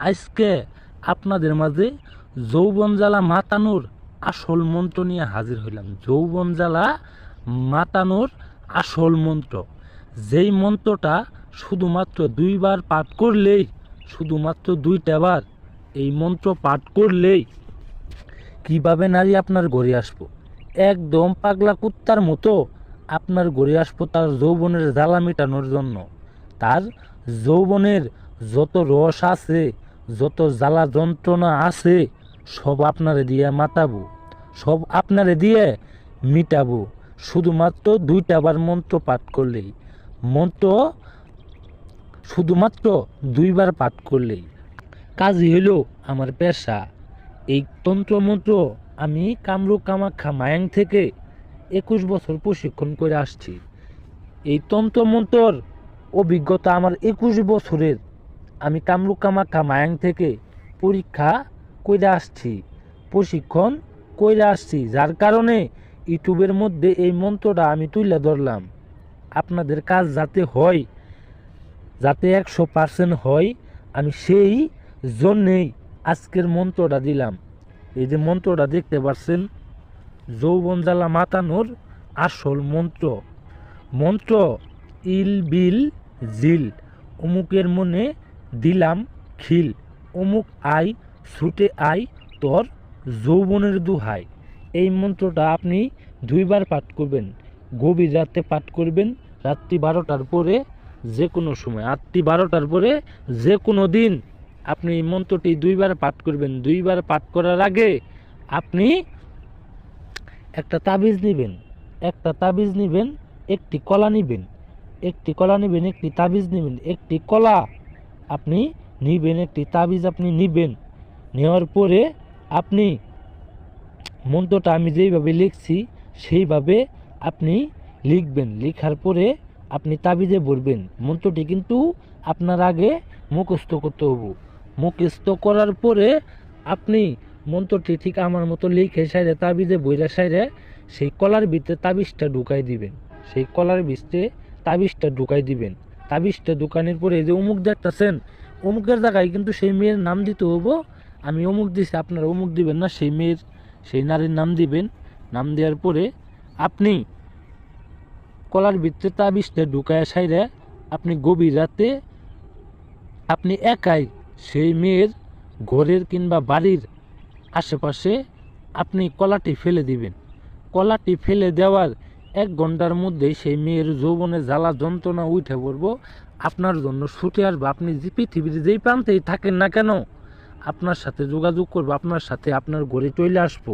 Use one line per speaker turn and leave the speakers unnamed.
আজকে আপনাদের মাঝে যৌবন জ্বালা মাতানোর আসল মন্ত্র নিয়ে হাজির হইলাম। যৌবন জ্বালা মাতানোর আসল মন্ত্র, যেই মন্ত্রটা শুধুমাত্র 2বার পাঠ করলেই, শুধুমাত্র 2টা বার এই মন্ত্র পাঠ করলেই কিভাবে নারী আপনার ঘরে আসবো, একদম পাগলা কুত্তার মতো আপনার ঘরে আসবো তার যৌবনের জ্বালা মেটানোর জন্য। তার যৌবনের যত রস আছে, যত জ্বালা যন্ত্রণা আছে, সব আপনারে দিয়ে মাতাবো, সব আপনারে দিয়ে মিটাবো, শুধুমাত্র 2টা বার মন্ত্র পাঠ করলেই। মন্ত্র শুধুমাত্র 2বার পাঠ করলেই। কাজই হলো আমার পেশা। এই তন্ত্রমন্ত্র আমি কামরূপ কামাখ্যা মায়াং থেকে 21 বছর প্রশিক্ষণ করে আসছি। এই তন্ত্রমন্ত্রর অভিজ্ঞতা আমার 21 বছরের। আমি কামরূপ কামাখ্যা মায়াং থেকে পরীক্ষা করে আসছি, প্রশিক্ষণ করে আসছি, যার কারণে ইউটিউবের মধ্যে এই মন্ত্রটা আমি তুলে ধরলাম। আপনাদের কাজ যাতে হয়, যাতে 100% হয়, আমি সেই জন্যেই আজকের মন্ত্রটা দিলাম। এই যে মন্ত্রটা দেখতে পাচ্ছেন, যৌবন জ্বালা মাতানোর আসল মন্ত্র। মন্ত্র ইল বিল জিল, অমুকের মনে দিলাম খিল, অমুক আই ছুটে আই তোর যৌবনের দুহাই। এই মন্ত্রটা আপনি 2বার পাঠ করবেন। গভীর রাতে পাঠ করবেন, রাত্রি 12টার পরে, যে কোনো সময় রাত্রি 12টার পরে যে কোনো দিন আপনি এই মন্ত্রটি 2বার পাঠ করবেন। 2বার পাঠ করার আগে আপনি একটা তাবিজ নেবেন, একটি কলা নেবেন, একটি তাবিজ নেবেন, একটি কলা আপনি নিবেন, একটি তাবিজ আপনি নিবেন। নেওয়ার পরে আপনি মন্ত্রটা আমি যেইভাবে লিখছি সেইভাবে আপনি লিখবেন। লেখার পরে আপনি তাবিজে ভরবেন। মন্ত্রটি কিন্তু আপনার আগে মুখস্থ করতে হবে। মুখস্থ করার পরে আপনি মন্ত্রটি ঠিক আমার মতো লিখে সাইরে তাবিজে বইরা সাইরে সেই কলার ভিতরে তাবিজটা ঢুকাই দিবেন। সেই কলার ভিতরে তাবিজটা ঢুকাই দিবেন। তাবিজটা ঢুকানোর পরে যে অমুক দেখতেছেন, অমুকের জায়গায় কিন্তু সেই মেয়ের নাম দিতে হবো। আমি অমুক দিছি, আপনারা অমুক দিবেন না, সেই মেয়ের, সেই নারীর নাম দিবেন। নাম দেওয়ার পরে আপনি কলার ভিতরে তাবিজটা ঢুকায় সাইরে আপনি গভীর রাতে আপনি একাই সেই মেয়ের ঘরের কিংবা বাড়ির আশেপাশে আপনি কলাটি ফেলে দিবেন। কলাটি ফেলে দেওয়ার 1 ঘন্টার মধ্যেই সেই মেয়ের যৌবনে জ্বালা যন্ত্রণা উঠে পড়বো, আপনার জন্য ছুটে আসবে। আপনি যে পৃথিবীর যেই প্রান্তেই থাকেন না কেন, আপনার সাথে যোগাযোগ করবো, আপনার সাথে আপনার ঘরে চলে আসবো।